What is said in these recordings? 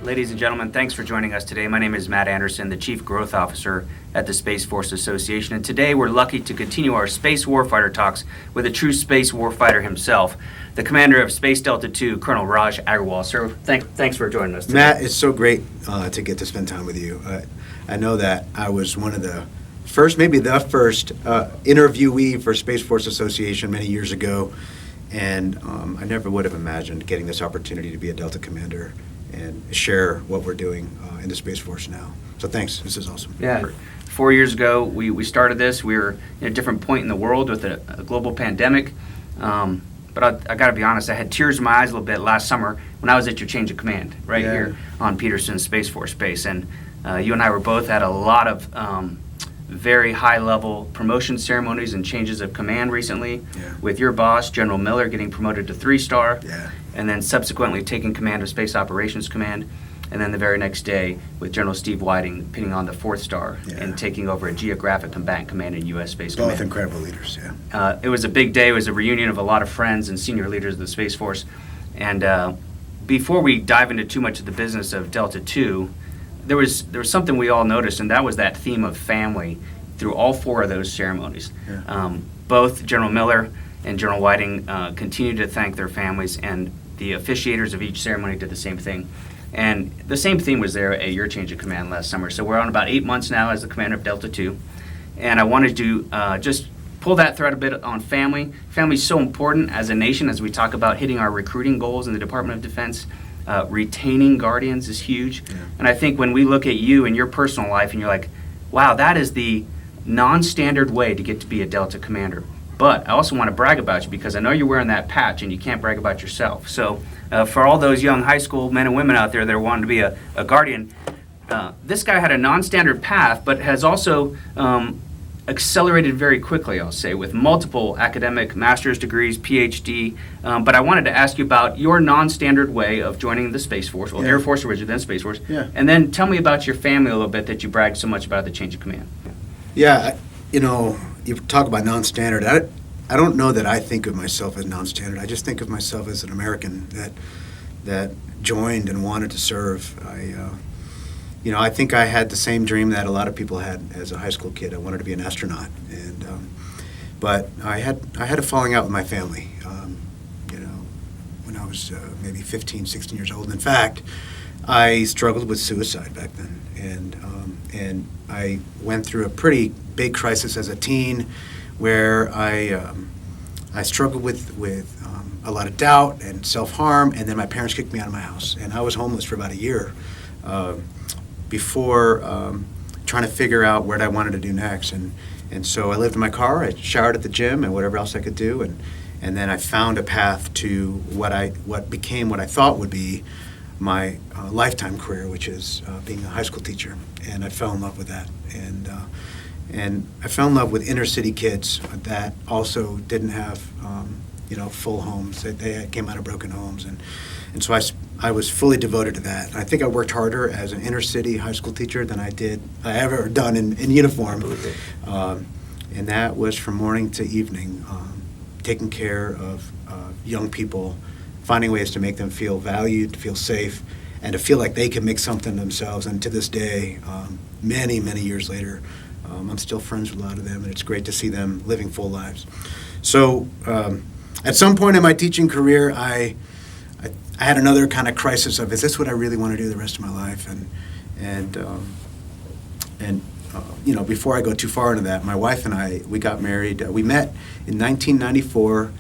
Ladies and gentlemen, thanks for joining us today. My name is Matt Anderson, the Chief Growth Officer at the Space Force Association, and today we're lucky to continue our Space Warfighter talks with a true Space Warfighter himself, the Commander of Space Delta II, Colonel Raj Agrawal. Sir, thanks for joining us today. Matt, it's so great to get to spend time with you. I know that I was one of the first, maybe the first interviewee for Space Force Association many years ago, and I never would have imagined getting this opportunity to be a Delta Commander and share what we're doing in the Space Force now. So thanks, this is awesome. Yeah, 4 years ago we started this. We were in a different point in the world with a global pandemic. But I got to be honest, I had tears in my eyes a little bit last summer when I was at your change of command here on Peterson Space Force Base. And you and I were both at a lot of very high-level promotion ceremonies and changes of command recently, with your boss, General Miller, getting promoted to 3-star, and then subsequently taking command of Space Operations Command, and then the very next day with General Steve Whiting pinning on the 4th star and taking over a Geographic Combatant Command in U.S. Space Command. Both incredible leaders, It was a big day. It was a reunion of a lot of friends and senior leaders of the Space Force. And before we dive into too much of the business of Delta II, there was something we all noticed, and that was that theme of family through all 4 of those ceremonies. Both General Miller and General Whiting continued to thank their families, and the officiators of each ceremony did the same thing. And the same theme was there at your change of command last summer. So we're on about 8 months now as the commander of Delta II. And I wanted to just pull that thread a bit on family. Family is so important as a nation as we talk about hitting our recruiting goals in the Department of Defense. Retaining Guardians is huge. And I think when we look at you and your personal life and you're like, wow, that is the non-standard way to get to be a Delta commander. But I also want to brag about you because I know you're wearing that patch and you can't brag about yourself. So for all those young high school men and women out there that are wanting to be a Guardian, this guy had a non-standard path, but has also accelerated very quickly, I'll say, with multiple academic master's degrees, PhD. But I wanted to ask you about your non-standard way of joining the Space Force, well, Air Force originally, then Space Force. And then tell me about your family a little bit that you bragged so much about at the change of command. You talk about non-standard. I don't know that I think of myself as non-standard. I just think of myself as an American that joined and wanted to serve. I think I had the same dream that a lot of people had as a high school kid. I wanted to be an astronaut, but I had a falling out with my family. When I was maybe 15, 16 years old. In fact, I struggled with suicide back then, and I went through a pretty big crisis as a teen, where I struggled with a lot of doubt and self-harm, and then my parents kicked me out of my house, and I was homeless for about a year before trying to figure out what I wanted to do next. And so I lived in my car, I showered at the gym and whatever else I could do, and then I found a path to what became what I thought would be my lifetime career, which is being a high school teacher. And I fell in love with that. And I fell in love with inner city kids that also didn't have full homes. They came out of broken homes. And so I was fully devoted to that. I think I worked harder as an inner city high school teacher than I ever done in uniform. And that was from morning to evening, taking care of young people, finding ways to make them feel valued, to feel safe, and to feel like they can make something themselves. And to this day, many, many years later, I'm still friends with a lot of them, and it's great to see them living full lives. So at some point in my teaching career, I had another kind of crisis of, is this what I really want to do the rest of my life? And before I go too far into that, my wife and I, we got married. We met in 1994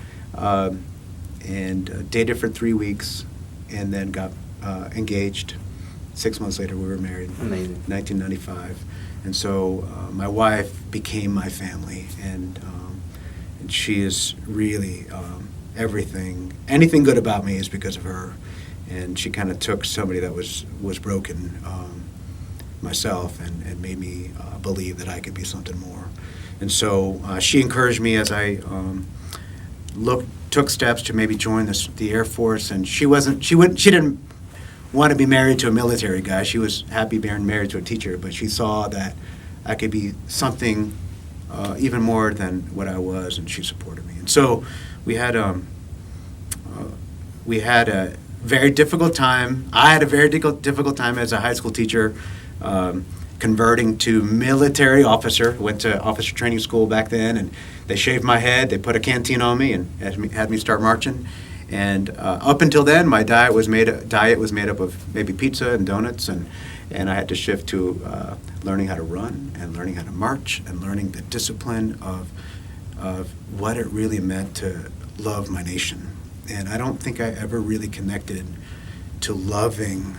and dated for 3 weeks, and then got engaged. 6 months later, we were married. Amazing. 1995. And so my wife became my family, and she is really everything. Anything good about me is because of her. And she kind of took somebody that was broken, myself, and made me believe that I could be something more. And so she encouraged me as I took steps to maybe join the Air Force. And she didn't want to be married to a military guy. She was happy being married to a teacher, but she saw that I could be something even more than what I was, and she supported me. And so we had very difficult time. I had a very difficult time as a high school teacher, converting to military officer. Went to officer training school back then, and they shaved my head. They put a canteen on me and had me start marching. And up until then, my diet was made up of maybe pizza and donuts, and I had to shift to learning how to run and learning how to march and learning the discipline of what it really meant to love my nation. And I don't think I ever really connected to loving,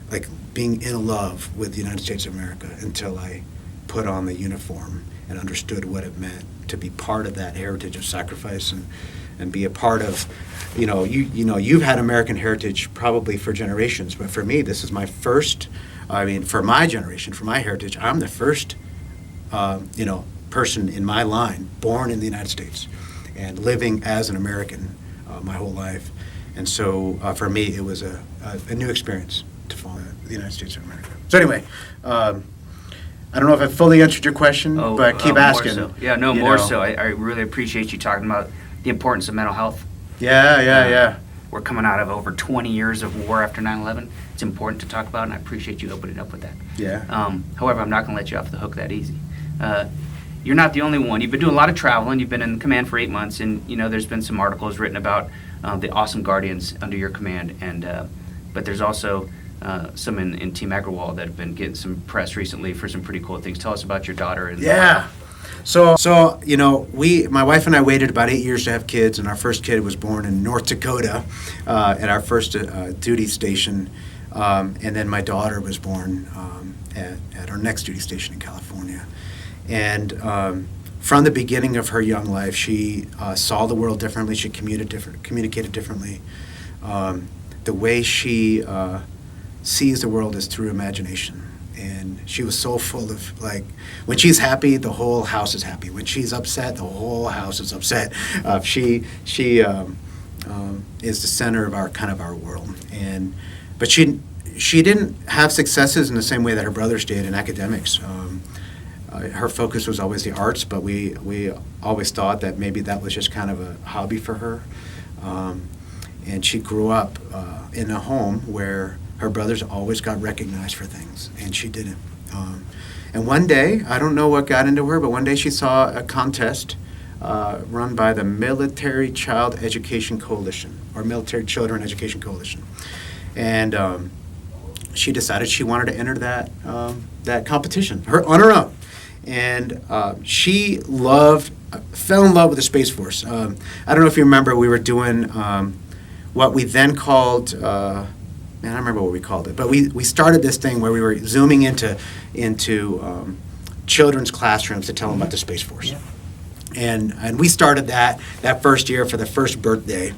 like being in love with the United States of America until I put on the uniform and understood what it meant to be part of that heritage of sacrifice and be a part of, you've had American heritage probably for generations, but for me, this is my first, for my generation, for my heritage, I'm the first, person in my line born in the United States and living as an American my whole life. And so for me, it was a new experience to fall in the United States of America. So anyway, I don't know if I fully answered your question, but keep asking. More so. Yeah, no, more so. I really appreciate you talking about the importance of mental health. Yeah. We're coming out of over 20 years of war after 9/11. It's important to talk about, and I appreciate you opening up with that. Yeah. However, I'm not going to let you off the hook that easy. You're not the only one. You've been doing a lot of traveling. You've been in command for 8 months, and there's been some articles written about the awesome Guardians under your command, but there's also some in Team Agrawal that have been getting some press recently for some pretty cool things. Tell us about your daughter. Yeah. So my wife and I waited about 8 years to have kids, and our first kid was born in North Dakota at our first duty station, and then my daughter was born at our next duty station in California. And from the beginning of her young life, she saw the world differently. She communicated differently. The way she sees the world is through imagination. And she was so full of, when she's happy, the whole house is happy. When she's upset, the whole house is upset. She is the center of our world. But she didn't have successes in the same way that her brothers did in academics. Her focus was always the arts, but we always thought that maybe that was just kind of a hobby for her. And she grew up in a home where her brothers always got recognized for things, and she didn't. And one day, I don't know what got into her, but one day she saw a contest run by the Military Child Education Coalition, or Military Children Education Coalition. And she decided she wanted to enter that competition on her own. And she fell in love with the Space Force. I don't know if you remember, we were doing what we then called, I don't remember what we called it, but we started this thing where we were zooming into children's classrooms to tell them about the Space Force. Yeah. And we started that first year for the first birthday,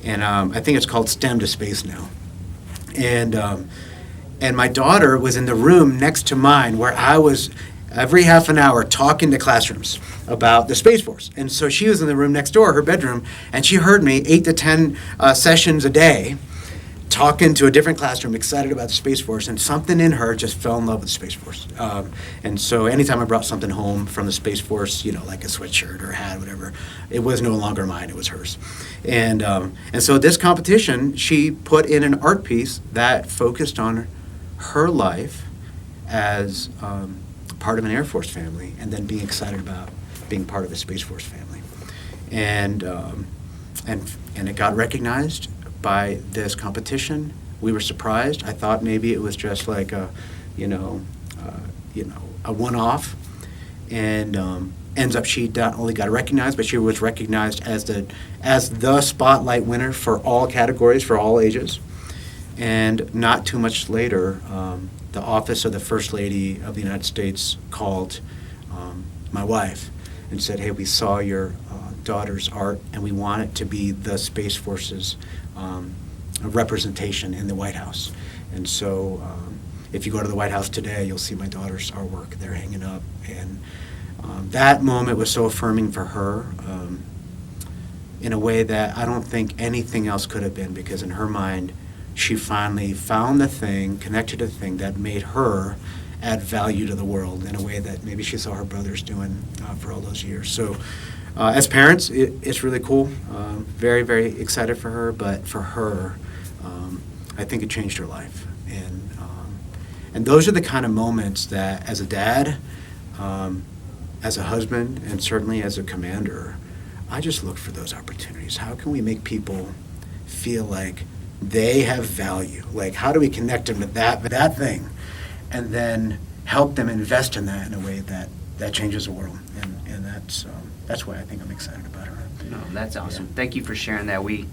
and I think it's called STEM to Space now. And my daughter was in the room next to mine where I was every half an hour talking to classrooms about the Space Force. And so she was in the room next door, her bedroom, and she heard me 8 to 10 sessions a day talking to a different classroom, excited about the Space Force, and something in her just fell in love with the Space Force. And so anytime I brought something home from the Space Force, like a sweatshirt or a hat, whatever, it was no longer mine, it was hers. And so this competition, she put in an art piece that focused on her life as part of an Air Force family, and then being excited about being part of the Space Force family. And it got recognized by this competition. We were surprised. I thought maybe it was just like a one-off, and ends up she not only got recognized, but she was recognized as the spotlight winner for all categories, for all ages. And not too much later, the Office of the First Lady of the United States called my wife and said, "Hey, we saw your daughter's art, and we want it to be the Space Force's representation in the White House." And so if you go to the White House today, you'll see my daughter's artwork there hanging up. And that moment was so affirming for her in a way that I don't think anything else could have been, because in her mind, she finally found the thing, connected to the thing that made her add value to the world in a way that maybe she saw her brothers doing for all those years. So as parents, it's really cool. Very, very excited for her, but for her, I think it changed her life. And those are the kind of moments that, as a dad, as a husband, and certainly as a commander, I just look for those opportunities. How can we make people feel like they have value? Like, how do we connect them to that thing, and then help them invest in that in a way that changes the world? And that's why I think I'm excited about her. No, that's awesome. Yeah. Thank you for sharing that. We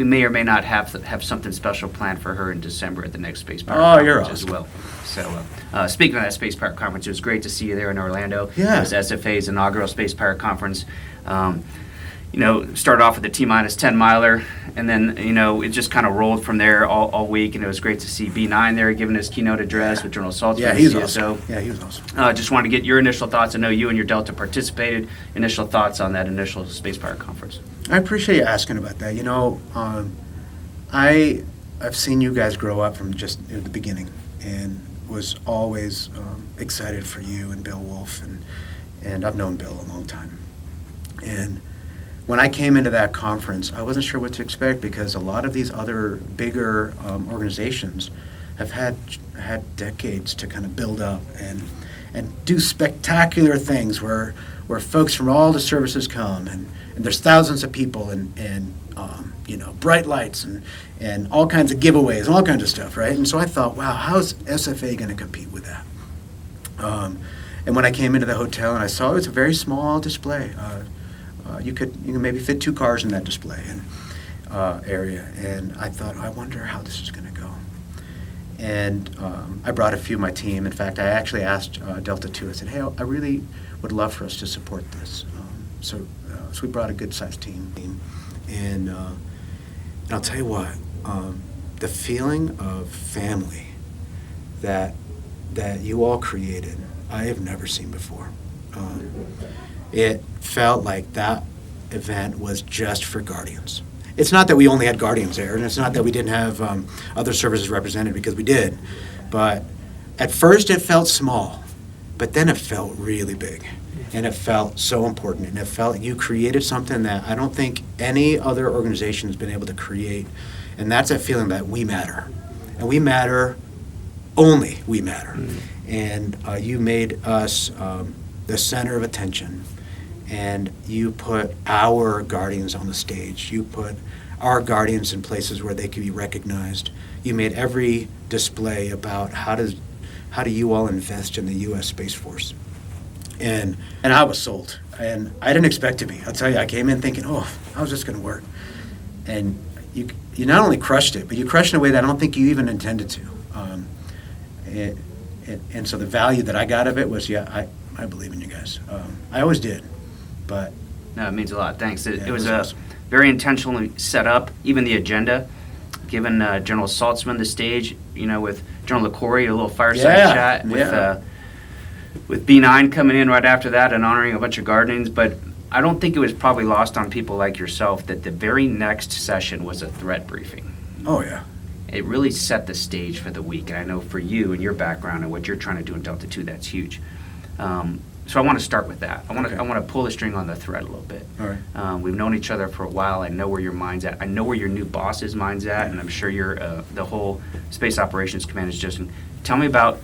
may or may not have something special planned for her in December at the next Space Power Conference you're as awesome. well. So, speaking of that Space Power Conference, it was great to see you there in Orlando. Yeah. It was SFA's inaugural Space Power Conference. Started off with the T-minus 10 miler, and then, it just kind of rolled from there all week, and it was great to see B9 there giving his keynote address with General Saltzman, Yeah, he's CSO. awesome. Yeah, he was awesome. Just wanted to get your initial thoughts. I know you and your Delta participated. Initial thoughts on that initial Space Power Conference. I appreciate you asking about that. I've seen you guys grow up from just the beginning, and was always excited for you and Bill Wolf, and I've known Bill a long time. And when I came into that conference, I wasn't sure what to expect, because a lot of these other bigger organizations have had decades to kind of build up and do spectacular things where folks from all the services come, and there's thousands of people, and bright lights and all kinds of giveaways and all kinds of stuff, right? And so I thought, wow, how's SFA going to compete with that? And when I came into the hotel and I saw it was a very small display. You can maybe fit 2 cars in that display area, and I thought, I wonder how this is going to go. And I brought a few of my team. In fact, I actually asked Delta 2, I said, hey, I really would love for us to support this. So we brought a good-sized team. And I'll tell you what, the feeling of family that you all created, I have never seen before. It felt like that event was just for Guardians. It's not that we only had Guardians there, and it's not that we didn't have other services represented, because we did. But at first it felt small, but then it felt really big. And it felt so important, and it felt like you created something that I don't think any other organization has been able to create, and that's that feeling that we matter. And we matter, only we matter. Mm-hmm. And you made us the center of attention, and you put our Guardians on the stage. You put our Guardians in places where they could be recognized. You made every display about how do you all invest in the U.S. Space Force. And I was sold, and I didn't expect to be. I'll tell you, I came in thinking, how's this going to work? And you not only crushed it, but you crushed it in a way that I don't think you even intended to. And so the value that I got of it was, I believe in you guys. I always did, but... No, it means a lot. Thanks. It was awesome. Very intentionally set up, even the agenda, giving General Saltzman the stage, with General LaCory, a little fireside chat with B9 coming in right after that and honoring a bunch of Guardians. But I don't think it was probably lost on people like yourself that the very next session was a threat briefing. Oh, yeah. It really set the stage for the week. And I know for you and your background and what you're trying to do in Delta 2, that's huge. So I want to start with that. I want to pull the string on the thread a little bit. All right. We've known each other for a while. I know where your mind's at. I know where your new boss's mind's at, and I'm sure you're the whole Space Operations Command is just. Tell me about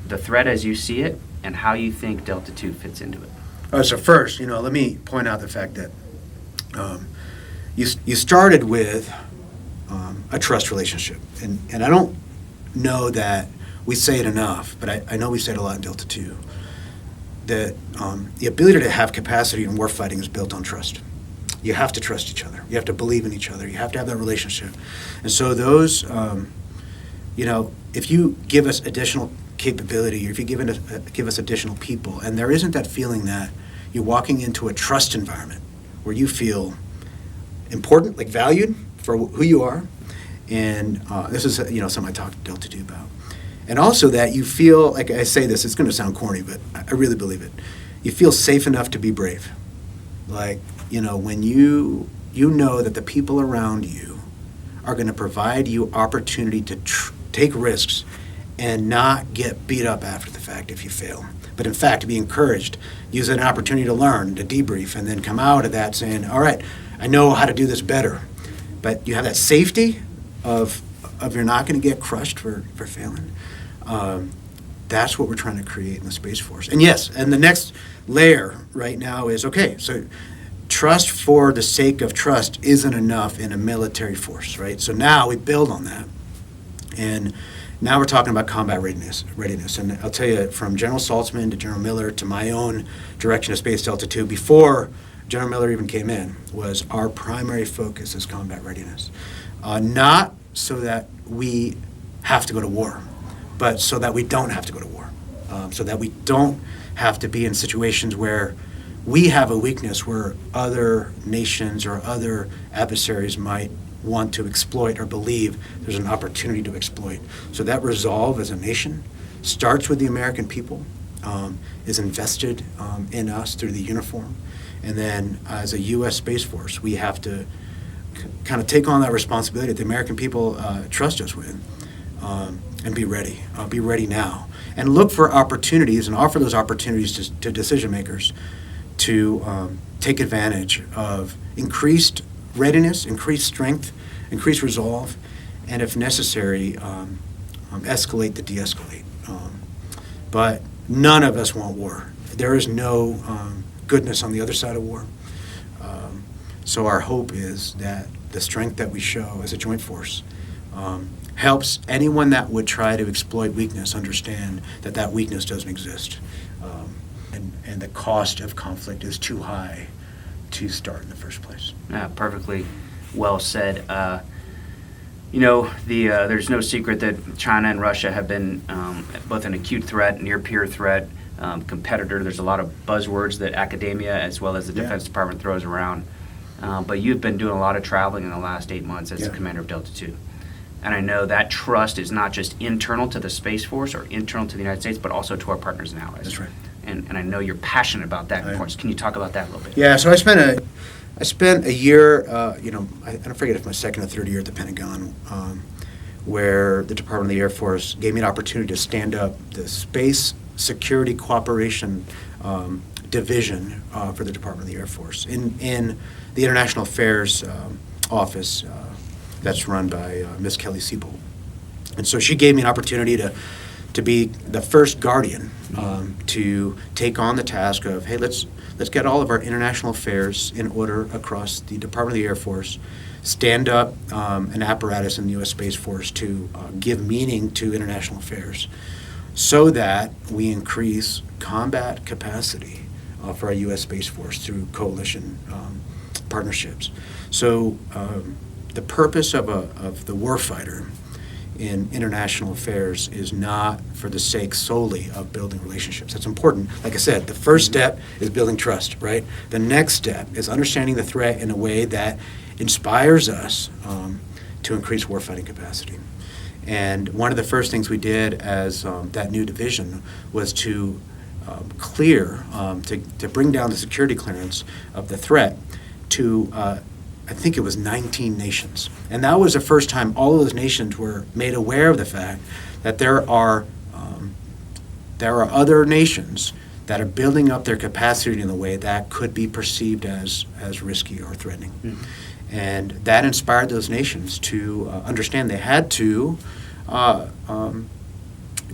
the threat as you see it and how you think Delta 2 fits into it. So first, let me point out the fact that you started with a trust relationship, and I don't know that we say it enough, but I know we say it a lot in Delta 2. That the ability to have capacity in warfighting is built on trust. You have to trust each other. You have to believe in each other. You have to have that relationship. And so those, if you give us additional capability, or if you give us additional people, and there isn't that feeling that you're walking into a trust environment where you feel important, like valued for who you are, and this is something I talked to Delta 2 about. And also that you feel, like I say this, it's going to sound corny, but I really believe it. You feel safe enough to be brave. Like, when you know that the people around you are going to provide you opportunity to take risks and not get beat up after the fact if you fail. But in fact, to be encouraged, use an opportunity to learn, to debrief, and then come out of that saying, all right, I know how to do this better. But you have that safety of of you're not going to get crushed for failing. That's what we're trying to create in the Space Force. And yes, and the next layer right now is, okay, so trust for the sake of trust isn't enough in a military force, right? So now we build on that. And now we're talking about combat readiness. And I'll tell you, from General Saltzman to General Miller to my own direction of Space Delta II, before General Miller even came in, was our primary focus is combat readiness. Not so that we have to go to war, but so that we don't have to go to war. So that we don't have to be in situations where we have a weakness where other nations or other adversaries might want to exploit or believe there's an opportunity to exploit. So that resolve as a nation starts with the American people, is invested in us through the uniform. And then as a U.S. Space Force, we have to kind of take on that responsibility that the American people trust us with, and be ready. Be ready now. And look for opportunities and offer those opportunities to decision makers to take advantage of increased readiness, increased strength, increased resolve, and if necessary, escalate to de-escalate. But none of us want war. There is no goodness on the other side of war. So our hope is that the strength that we show as a joint force helps anyone that would try to exploit weakness understand that that weakness doesn't exist. And the cost of conflict is too high to start in the first place. Yeah, perfectly well said. There's no secret that China and Russia have been both an acute threat, near-peer threat, competitor. There's a lot of buzzwords that academia as well as the Defense Department throws around. But you've been doing a lot of traveling in the last 8 months as the commander of Delta II. And I know that trust is not just internal to the Space Force or internal to the United States, but also to our partners and allies. That's right. And I know you're passionate about that importance. Can you talk about that a little bit? Yeah, so I spent a year, I don't forget if my second or third year at the Pentagon, where the Department of the Air Force gave me an opportunity to stand up the Space Security Cooperation Division for the Department of the Air Force in the International Affairs Office that's run by Miss Kelly Siebel. And so she gave me an opportunity to be the first guardian to take on the task of, hey, let's get all of our international affairs in order across the Department of the Air Force, stand up an apparatus in the U.S. Space Force to give meaning to international affairs so that we increase combat capacity for our U.S. Space Force through coalition partnerships. So the purpose of the warfighter in international affairs is not for the sake solely of building relationships. That's important. Like I said, the first step is building trust, right? The next step is understanding the threat in a way that inspires us to increase warfighting capacity. And one of the first things we did as that new division was to clear, to bring down the security clearance of the threat to I think it was 19 nations. And that was the first time all of those nations were made aware of the fact that there are other nations that are building up their capacity in a way that could be perceived as risky or threatening. Mm-hmm. And that inspired those nations to understand they had to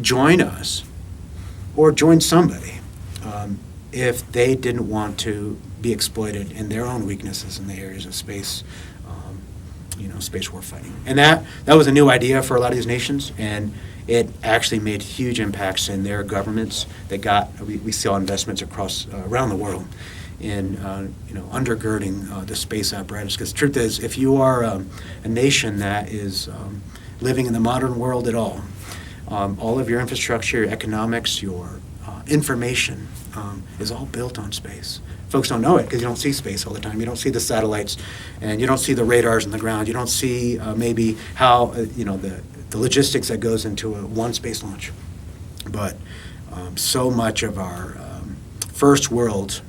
join us or join somebody if they didn't want to be exploited in their own weaknesses in the areas of space, space warfighting. And that was a new idea for a lot of these nations, and it actually made huge impacts in their governments. We saw investments around the world in undergirding the space apparatus. Because the truth is, if you are a nation that is living in the modern world at all of your infrastructure, your economics, your information is all built on space. Folks don't know it because you don't see space all the time. You don't see the satellites, and you don't see the radars on the ground. You don't see maybe how the logistics that goes into one space launch. But so much of our first world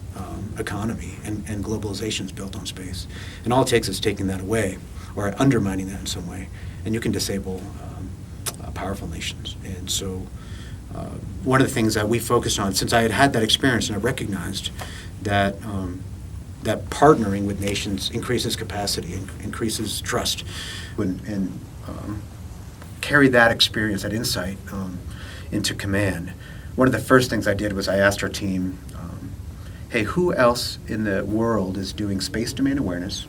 economy and globalization is built on space, and all it takes is taking that away or undermining that in some way, and you can disable powerful nations. And so one of the things that we focused on, since I had that experience and I recognized that that partnering with nations increases capacity, increases trust, and carry that experience, that insight into command, one of the first things I did was I asked our team, hey, who else in the world is doing space domain awareness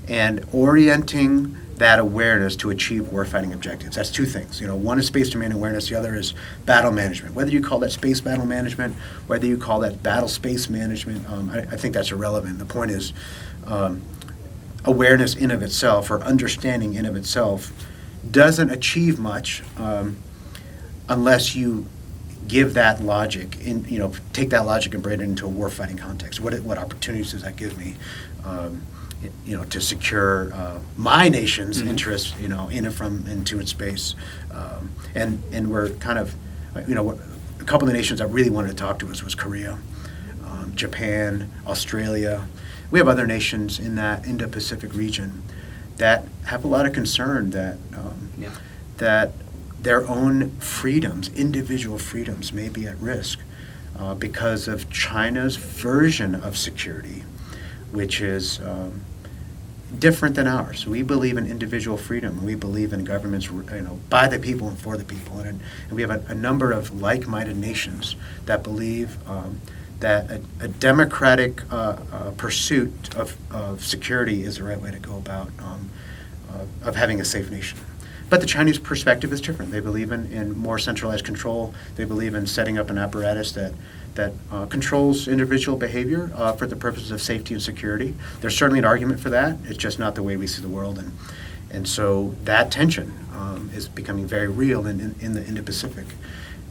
and orienting that awareness to achieve warfighting objectives? That's two things. One is space domain awareness, the other is battle management. Whether you call that space battle management, whether you call that battle space management, I think that's irrelevant. The point is awareness in of itself, or understanding in of itself, doesn't achieve much unless you give that logic, take that logic and bring it into a warfighting context. What opportunities does that give me? To secure my nation's interests, in and from and to its space. And we're kind of, a couple of the nations that really wanted to talk to us was Korea, Japan, Australia. We have other nations in that Indo-Pacific region that have a lot of concern that that their own freedoms, individual freedoms, may be at risk because of China's version of security, which is different than ours. We believe in individual freedom. We believe in governments, by the people and for the people. And we have a number of like-minded nations that believe that a democratic pursuit of security is the right way to go about of having a safe nation. But the Chinese perspective is different. They believe in more centralized control. They believe in setting up an apparatus that controls individual behavior for the purposes of safety and security. There's certainly an argument for that. It's just not the way we see the world. And so that tension is becoming very real in the Indo-Pacific.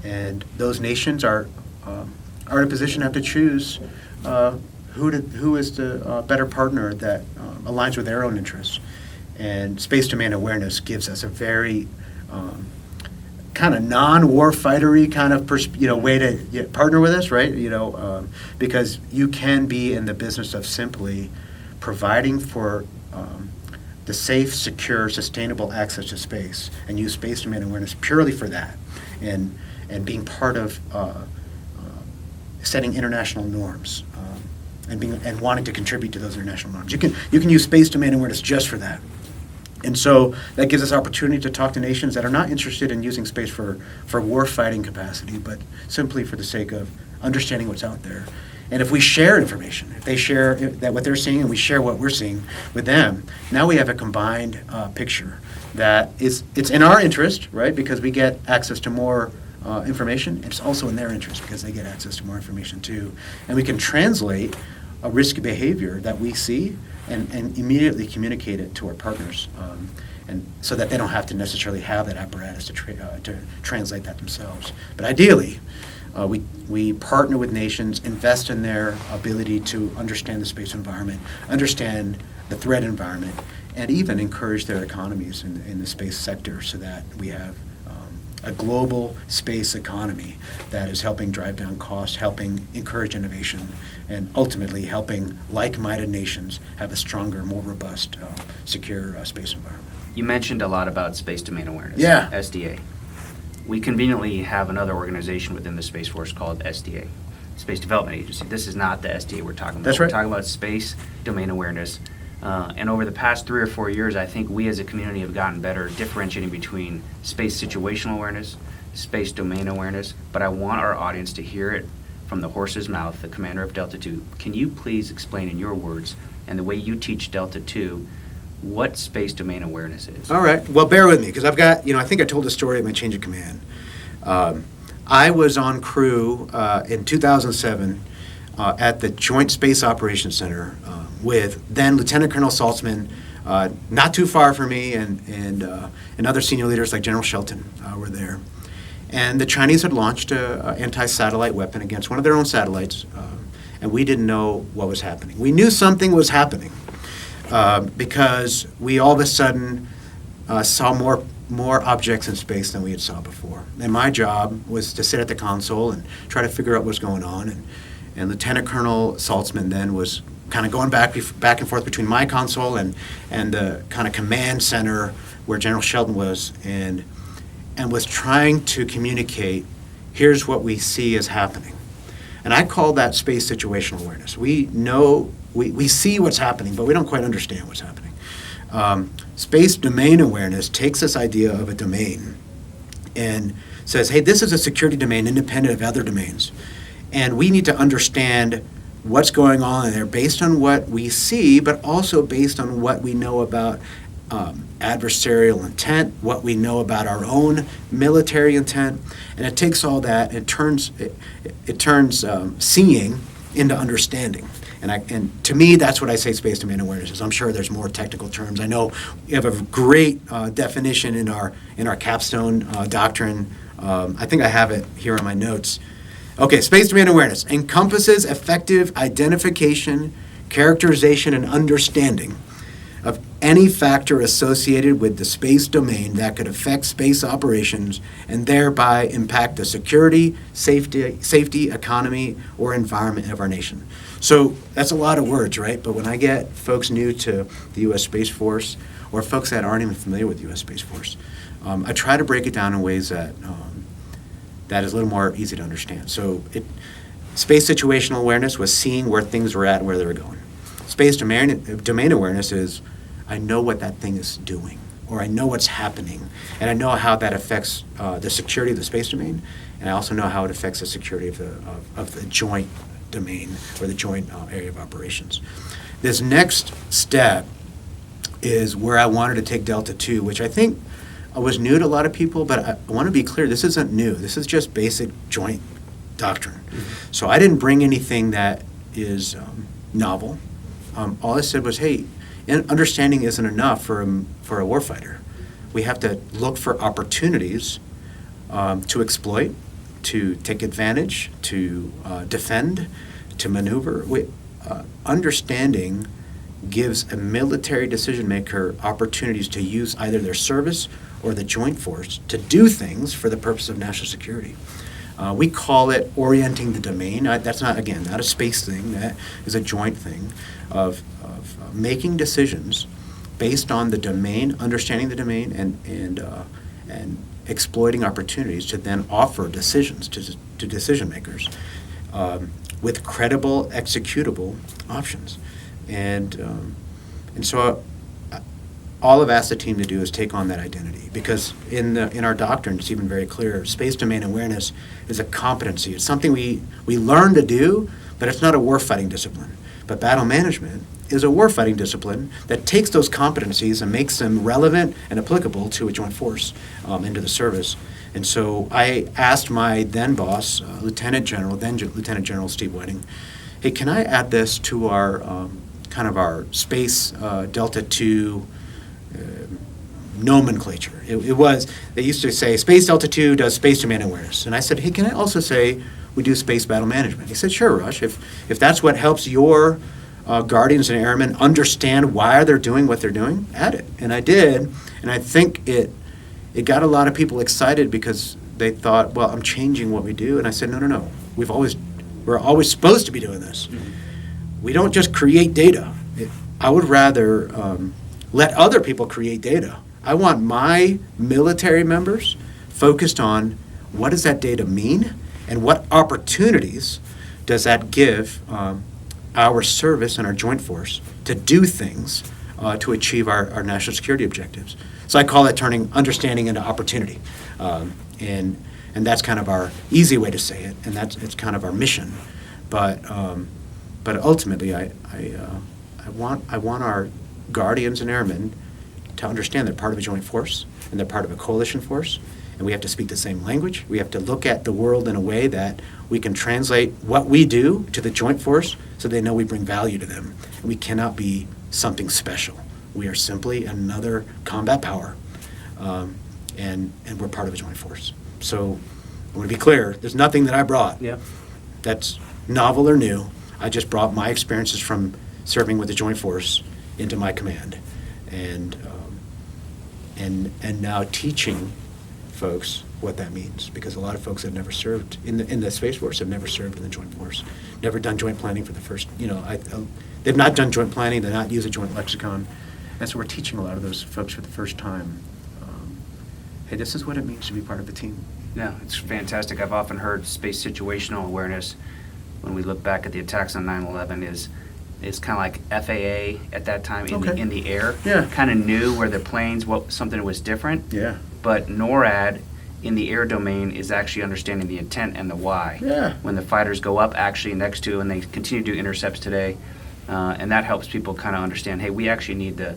And those nations are in a position to have to choose who is the better partner that aligns with their own interests. And space domain awareness gives us a very kind of non-warfightery kind of way to partner with us, right? Because you can be in the business of simply providing for the safe, secure, sustainable access to space, and use space domain awareness purely for that, and being part of setting international norms and wanting to contribute to those international norms. You can use space domain awareness just for that. And so that gives us opportunity to talk to nations that are not interested in using space for war-fighting capacity, but simply for the sake of understanding what's out there. And if we share information, if they share that what they're seeing and we share what we're seeing with them, now we have a combined picture that it's in our interest, right? Because we get access to more information. It's also in their interest because they get access to more information too. And we can translate a risky behavior that we see and immediately communicate it to our partners, and so that they don't have to necessarily have that apparatus to translate that themselves. But ideally, we partner with nations, invest in their ability to understand the space environment, understand the threat environment, and even encourage their economies in the space sector so that we have a global space economy that is helping drive down costs, helping encourage innovation, and ultimately helping like-minded nations have a stronger, more robust, secure space environment. You mentioned a lot about space domain awareness, Yeah. SDA. We conveniently have another organization within the Space Force called SDA, Space Development Agency. This is not the SDA we're talking about. That's right. We're talking about space domain awareness. And over the past 3 or 4 years, I think we as a community have gotten better differentiating between space situational awareness, space domain awareness, but I want our audience to hear it from the horse's mouth, the commander of Delta II. Can you please explain in your words and the way you teach Delta II what space domain awareness is? All right. Well, bear with me because I've got, I think I told the story of my change of command. I was on crew in 2007 at the Joint Space Operations Center with then Lieutenant Colonel Saltzman, not too far from me, and other senior leaders like General Shelton were there. And the Chinese had launched an anti-satellite weapon against one of their own satellites, and we didn't know what was happening. We knew something was happening because we all of a sudden saw more objects in space than we had saw before. And my job was to sit at the console and try to figure out what's going on. And Lieutenant Colonel Saltzman then was kind of going back and forth between my console and the kind of command center where General Shelton was, and was trying to communicate, here's what we see is happening. And I call that space situational awareness. We know, we see what's happening, but we don't quite understand what's happening. Space domain awareness takes this idea of a domain and says, hey, this is a security domain independent of other domains. And we need to understand what's going on in there based on what we see, but also based on what we know about adversarial intent, what we know about our own military intent. And it takes all that and it turns seeing into understanding. And to me, that's what I say space domain awareness is. I'm sure there's more technical terms. I know you have a great definition in our capstone doctrine. I think I have it here in my notes. Okay, space domain awareness encompasses effective identification, characterization, and understanding of any factor associated with the space domain that could affect space operations and thereby impact the security, safety, economy, or environment of our nation. So that's a lot of words, right? But when I get folks new to the U.S. Space Force or folks that aren't even familiar with the U.S. Space Force, I try to break it down in ways that that is a little more easy to understand. So space situational awareness was seeing where things were at and where they were going. Space domain awareness is, I know what that thing is doing, or I know what's happening, and I know how that affects the security of the space domain, and I also know how it affects the security of the joint domain or the joint area of operations. This next step is where I wanted to take Delta 2, which I think was new to a lot of people, but I want to be clear, this isn't new. This is just basic joint doctrine. Mm-hmm. So I didn't bring anything that is novel. All I said was, hey, understanding isn't enough for a warfighter. We have to look for opportunities to exploit, to take advantage, to defend, to maneuver. Understanding gives a military decision maker opportunities to use either their service or the joint force to do things for the purpose of national security. We call it orienting the domain. That's not a space thing. That is a joint thing of making decisions based on the domain, understanding the domain, and exploiting opportunities to then offer decisions to decision makers with credible, executable options. And so all I've asked the team to do is take on that identity, because in our doctrine it's even very clear. Space domain awareness is a competency. It's something we learn to do, but it's not a warfighting discipline. But battle management is a warfighting discipline that takes those competencies and makes them relevant and applicable to a joint force into the service. And so I asked my then boss, Lieutenant General Steve Whiting, hey, can I add this to our kind of our space Delta 2 nomenclature? They used to say Space Delta 2 does space domain awareness. And I said, hey, can I also say we do space battle management? He said, sure, Rush. If that's what helps your guardians and airmen understand why they're doing what they're doing, add it. And I did. And I think it got a lot of people excited because they thought, well, I'm changing what we do. And I said, no. We're always supposed to be doing this. Mm-hmm. We don't just create data. I would rather let other people create data. I want my military members focused on what does that data mean and what opportunities does that give our service and our joint force to do things to achieve our national security objectives. So I call it turning understanding into opportunity. And that's kind of our easy way to say it, and it's kind of our mission. But ultimately, I want our guardians and airmen to understand they're part of a joint force and they're part of a coalition force, and we have to speak the same language. We have to look at the world in a way that we can translate what we do to the joint force so they know we bring value to them. And we cannot be something special. We are simply another combat power, and we're part of a joint force. So I want to be clear, there's nothing that I brought that's novel or new. I just brought my experiences from serving with the joint force into my command, and now teaching folks what that means, because a lot of folks have never served in the Space Force, have never served in the joint force, never done joint planning for the first, they've not done joint planning, they've not used a joint lexicon, and so we're teaching a lot of those folks for the first time, hey, this is what it means to be part of the team. Yeah, it's fantastic. I've often heard space situational awareness when we look back at the attacks on 9/11 is is kind of like FAA at that time Okay. in the air. Yeah. Kind of knew where the planes, something was different. Yeah. But NORAD in the air domain is actually understanding the intent and the why. Yeah. When the fighters go up actually next to, and they continue to do intercepts today, and that helps people kind of understand, hey, we actually need the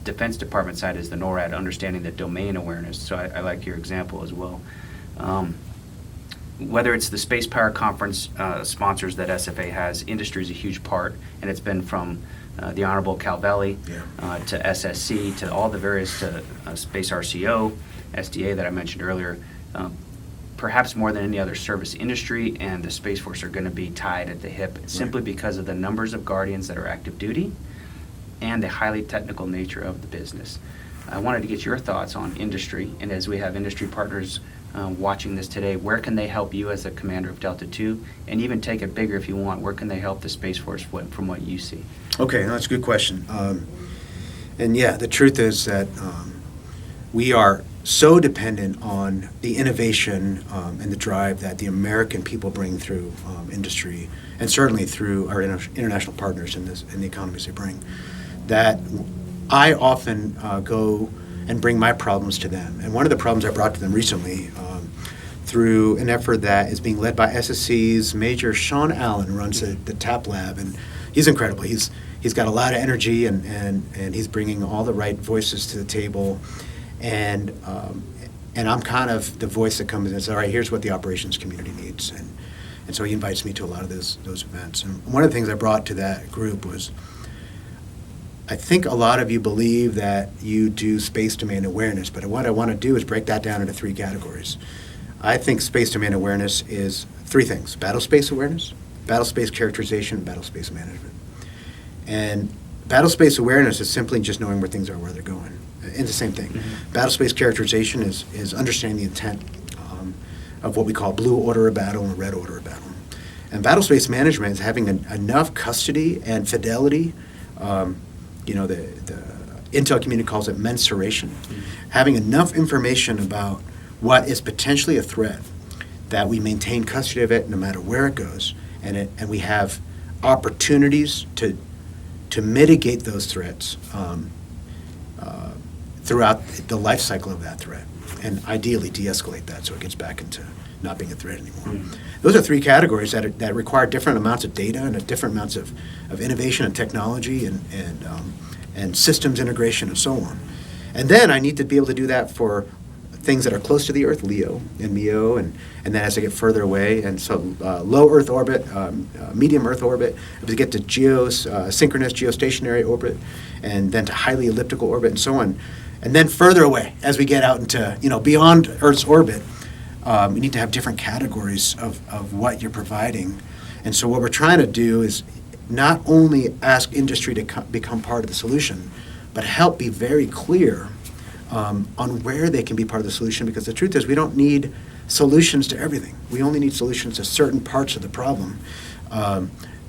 Defense Department side is the NORAD, understanding the domain awareness. So I like your example as well. Whether it's the Space Power Conference sponsors that SFA has, industry is a huge part, and it's been from the Honorable Calvelli to SSC to all the various to Space RCO, SDA that I mentioned earlier. Perhaps more than any other service industry and the Space Force are going to be tied at the hip simply because of the numbers of Guardians that are active duty and the highly technical nature of the business. I wanted to get your thoughts on industry, and as we have industry partners watching this today, where can they help you as a commander of Delta II? And even take it bigger if you want, where can they help the Space Force from what you see? Okay, that's a good question. And yeah, the truth is that we are so dependent on the innovation and the drive that the American people bring through industry, and certainly through our international partners in the economies they bring, that I often go and bring my problems to them. And one of the problems I brought to them recently through an effort that is being led by SSC's Major Sean Allen, runs the TAP Lab, and he's incredible. He's got a lot of energy, and he's bringing all the right voices to the table. And I'm kind of the voice that comes in and says, all right, here's what the operations community needs. And so he invites me to a lot of those events. And one of the things I brought to that group was, I think a lot of you believe that you do space domain awareness, but what I want to do is break that down into three categories. I think space domain awareness is three things: battle space awareness, battle space characterization, and battle space management. And battle space awareness is simply just knowing where things are, where they're going. It's the same thing. Mm-hmm. Battle space characterization is understanding the intent of what we call blue order of battle and red order of battle. And battle space management is having enough custody and fidelity. The intel community calls it mensuration. Mm-hmm. Having enough information about what is potentially a threat that we maintain custody of it no matter where it goes, and we have opportunities to mitigate those threats throughout the life cycle of that threat, and ideally de-escalate that so it gets back into not being a threat anymore. Mm-hmm. Those are three categories that require different amounts of data and different amounts of innovation and technology and systems integration and so on. And then I need to be able to do that for things that are close to the Earth, LEO and MEO, and then as I get further away, and so low Earth orbit, medium Earth orbit, as we get to synchronous geostationary orbit, and then to highly elliptical orbit and so on. And then further away, as we get out into beyond Earth's orbit, we need to have different categories of what you're providing. And so what we're trying to do is not only ask industry to become part of the solution, but help be very clear on where they can be part of the solution, because the truth is we don't need solutions to everything. We only need solutions to certain parts of the problem,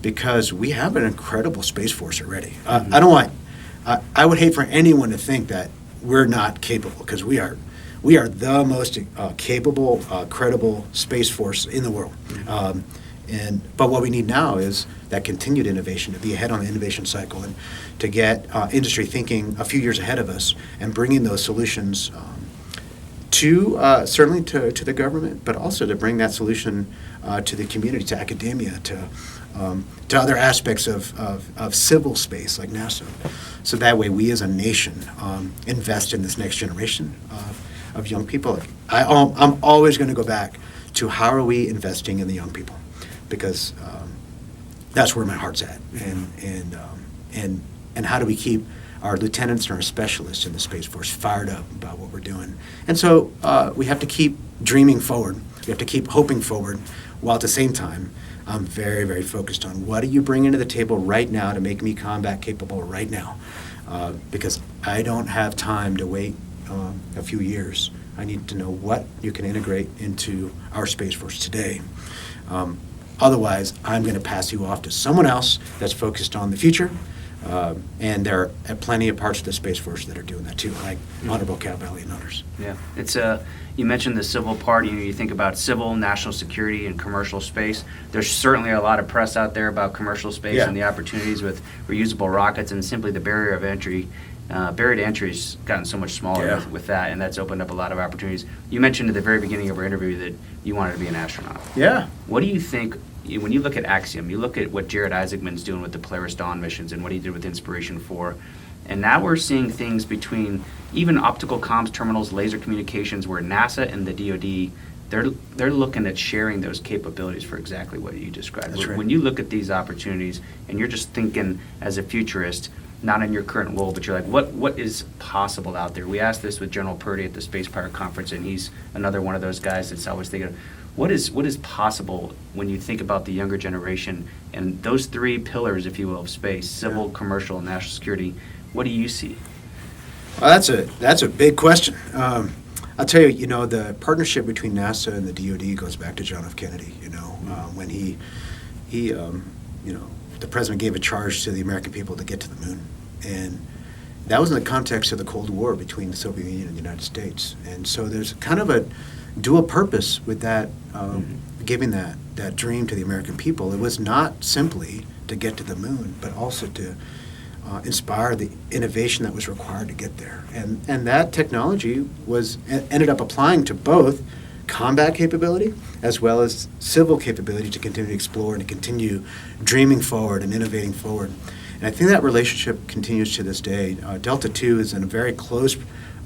because we have an incredible Space Force already. Mm-hmm. I would hate for anyone to think that we're not capable, because we are the most capable, credible Space Force in the world. Mm-hmm. But what we need now is that continued innovation, to be ahead on the innovation cycle, and to get industry thinking a few years ahead of us and bringing those solutions certainly to the government, but also to bring that solution to the community, to academia, to other aspects of civil space like NASA. So that way we as a nation invest in this next generation of young people. I'm always going to go back to how are we investing in the young people, because that's where my heart's at, and how do we keep our lieutenants and our specialists in the Space Force fired up about what we're doing. And so we have to keep dreaming forward. We have to keep hoping forward, while at the same time I'm very, very focused on what do you bring into the table right now to make me combat capable right now, because I don't have time to wait a few years. I need to know what you can integrate into our Space Force today. Otherwise, I'm going to pass you off to someone else that's focused on the future, And there are plenty of parts of the Space Force that are doing that too, like Honorable Cal Valley and others. Yeah, it's you mentioned the civil part. You think about civil, national security, and commercial space. There's certainly a lot of press out there about commercial space and the opportunities with reusable rockets, and simply the barrier of entry. Barrier to entry has gotten so much smaller with that, and that's opened up a lot of opportunities. You mentioned at the very beginning of our interview that you wanted to be an astronaut. Yeah. What do you think, when you look at Axiom, you look at what Jared Isaacman's doing with the Polaris Dawn missions and what he did with Inspiration 4, and now we're seeing things between even optical comms terminals, laser communications, where NASA and the DoD, they're looking at sharing those capabilities for exactly what you described. That's right. When you look at these opportunities, and you're just thinking as a futurist, not in your current role, but you're like, what is possible out there? We asked this with General Purdy at the Space Power Conference, and he's another one of those guys that's always thinking, what is possible when you think about the younger generation and those three pillars, if you will, of space: civil, commercial, and national security? What do you see? Well, that's a big question. I'll tell you, the partnership between NASA and the DoD goes back to John F. Kennedy. When he the president gave a charge to the American people to get to the moon, and that was in the context of the Cold War between the Soviet Union and the United States. And so there's kind of a dual purpose with that, giving that dream to the American people. It was not simply to get to the moon, but also to inspire the innovation that was required to get there. And that technology ended up applying to both combat capability as well as civil capability to continue to explore and to continue dreaming forward and innovating forward. And I think that relationship continues to this day. Delta II is in a very close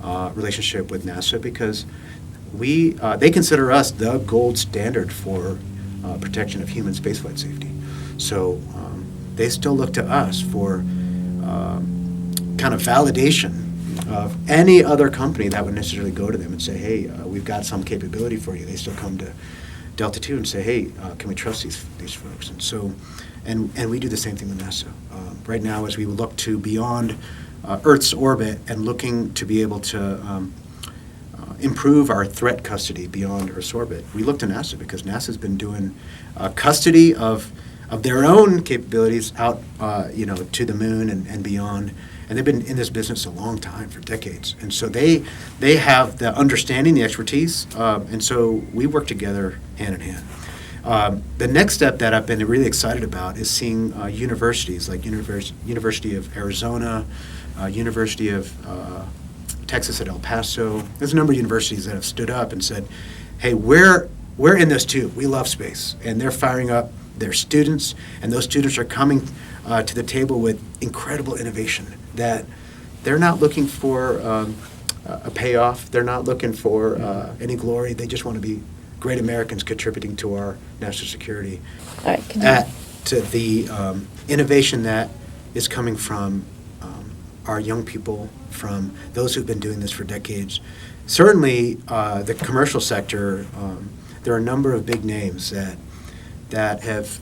relationship with NASA because they consider us the gold standard for protection of human spaceflight safety. So they still look to us for kind of validation of any other company that would necessarily go to them and say, hey, we've got some capability for you. They still come to Delta II and say, hey, can we trust these folks? And so, and we do the same thing with NASA. Right now, as we look to beyond Earth's orbit and looking to be able to improve our threat custody beyond Earth's orbit, we look to NASA because NASA's been doing custody of their own capabilities out, to the moon and beyond. And they've been in this business a long time, for decades. And so they have the understanding, the expertise, and so we work together hand in hand. The next step that I've been really excited about is seeing universities like University of Arizona, University of Texas at El Paso. There's a number of universities that have stood up and said, hey, we're in this too. We love space. And they're firing up their students, and those students are coming to the table with incredible innovation that they're not looking for a payoff. They're not looking for any glory. They just want to be great Americans contributing to our national security. All right, to the innovation that is coming from our young people, from those who've been doing this for decades. Certainly, the commercial sector, there are a number of big names that have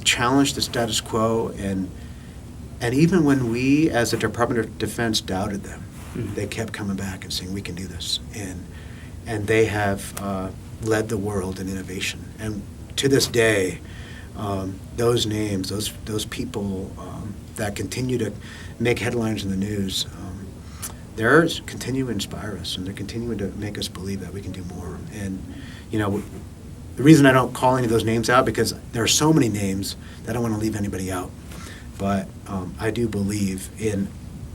challenged the status quo, and even when we, as the Department of Defense, doubted them, they kept coming back and saying, we can do this. And they have led the world in innovation. And to this day, those names, those people that continue to make headlines in the news, they're continuing to inspire us, and they're continuing to make us believe that we can do more. And, the reason I don't call any of those names out, because there are so many names that I don't want to leave anybody out. But I do believe in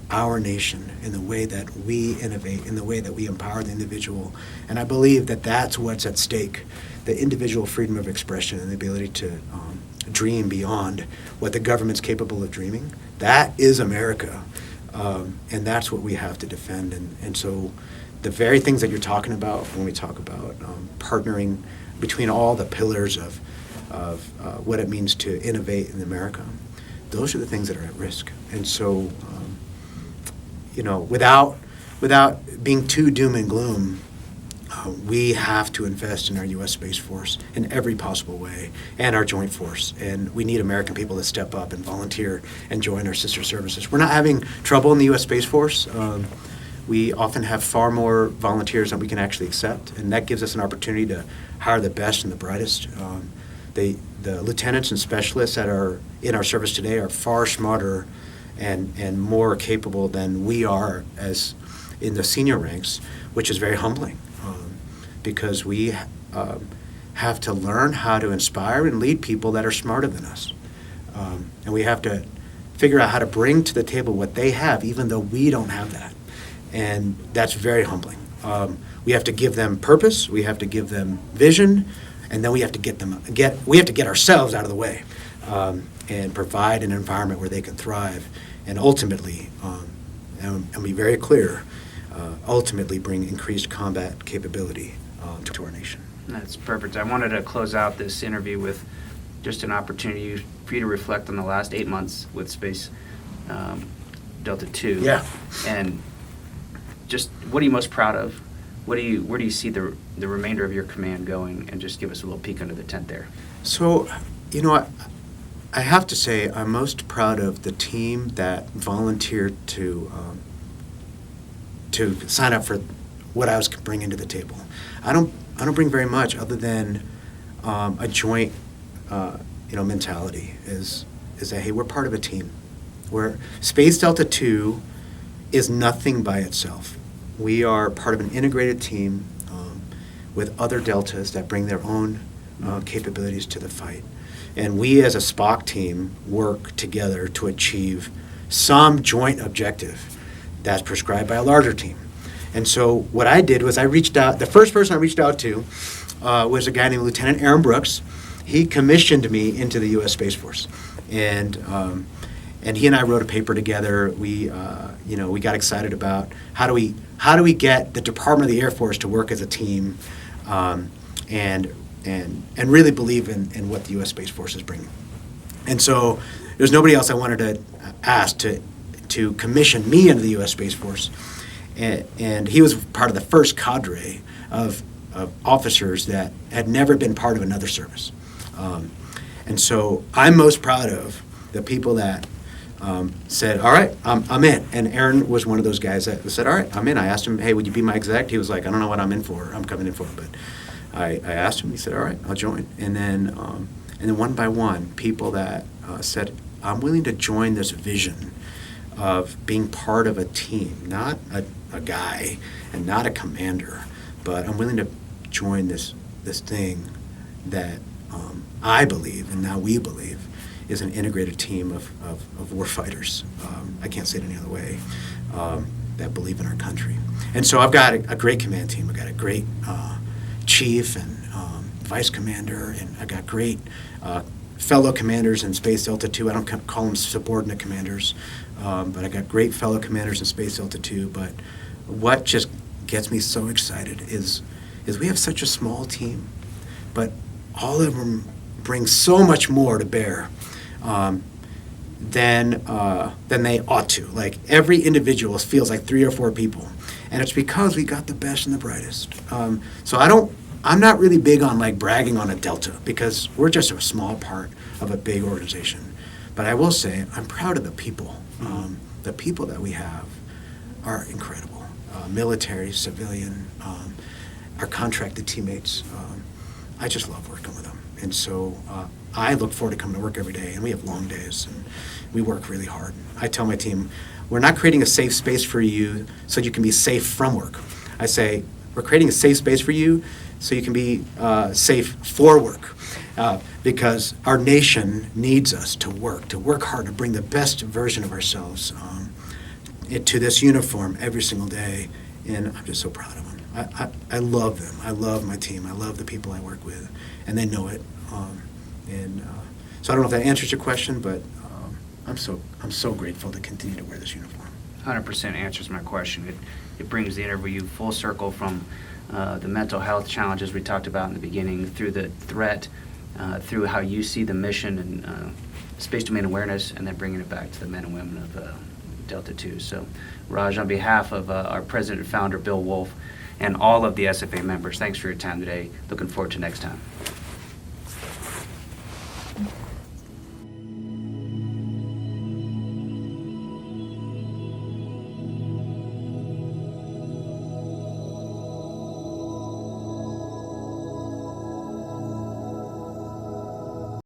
our nation, in the way that we innovate, in the way that we empower the individual. And I believe that that's what's at stake, the individual freedom of expression and the ability to dream beyond what the government's capable of dreaming. That is America, and that's what we have to defend. And so the very things that you're talking about when we talk about partnering between all the pillars of what it means to innovate in America, those are the things that are at risk. And so, without being too doom and gloom, we have to invest in our U.S. Space Force in every possible way, and our joint force. And we need American people to step up and volunteer and join our sister services. We're not having trouble in the U.S. Space Force. We often have far more volunteers than we can actually accept, and that gives us an opportunity to hire the best and the brightest. The lieutenants and specialists that are in our service today are far smarter and more capable than we are as in the senior ranks, which is very humbling, because we have to learn how to inspire and lead people that are smarter than us. And we have to figure out how to bring to the table what they have, even though we don't have that. And that's very humbling. We have to give them purpose, we have to give them vision, and then we have to get ourselves out of the way, and provide an environment where they can thrive, and ultimately, and be very clear, ultimately bring increased combat capability to our nation. That's perfect. I wanted to close out this interview with just an opportunity for you to reflect on the last 8 months with Space Delta II. Yeah. And just what are you most proud of? Where do you see the remainder of your command going? And just give us a little peek under the tent there. So, I have to say I'm most proud of the team that volunteered to sign up for what I was bringing to the table. I don't bring very much other than a joint mentality is that, hey, we're part of a team. Where Space Delta II is nothing by itself. We are part of an integrated team with other deltas that bring their own capabilities to the fight. And we as a SPOC team work together to achieve some joint objective that's prescribed by a larger team. And so what I did was I reached out, the first person I reached out to was a guy named Lieutenant Aaron Brooks. He commissioned me into the U.S. Space Force. And he and I wrote a paper together. We got excited about how do we get the Department of the Air Force to work as a team, and really believe in what the U.S. Space Force is bringing. And so there's nobody else I wanted to ask to commission me into the U.S. Space Force, and he was part of the first cadre of officers that had never been part of another service. And so I'm most proud of the people that said, all right, I'm in. And Aaron was one of those guys that said, all right, I'm in. I asked him, hey, would you be my exec? He was like, I don't know what I'm in for. I'm coming in for. But I asked him. He said, all right, I'll join. And then one by one, people that said, I'm willing to join this vision of being part of a team, not a guy and not a commander, but I'm willing to join this thing that I believe, and now we believe, is an integrated team of warfighters. I can't say it any other way, that believe in our country. And so I've got a great command team. I've got a great chief and vice commander, and I've got great fellow commanders in Space Delta II. I don't call them subordinate commanders, but I got great fellow commanders in Space Delta II. But what just gets me so excited is we have such a small team, but all of them bring so much more to bear than they ought to. Like, every individual feels like 3 or 4 people, and it's because we got the best and the brightest. So I'm not really big on like bragging on a Delta, because we're just a small part of a big organization. But I will say I'm proud of the people. The people that we have are incredible. Military, civilian, our contracted teammates. I just love working with them. And so I look forward to coming to work every day, and we have long days, and we work really hard. I tell my team, we're not creating a safe space for you so you can be safe from work. I say, we're creating a safe space for you so you can be safe for work, because our nation needs us to work hard, to bring the best version of ourselves to this uniform every single day, and I'm just so proud of them. I love them. I love my team. I love the people I work with, and they know it. So I don't know if that answers your question, but I'm so grateful to continue to wear this uniform. 100% answers my question. It brings the interview full circle from the mental health challenges we talked about in the beginning, through the threat, through how you see the mission and space domain awareness, and then bringing it back to the men and women of Delta II. So, Raj, on behalf of our president and founder, Bill Wolf, and all of the SFA members, thanks for your time today. Looking forward to next time.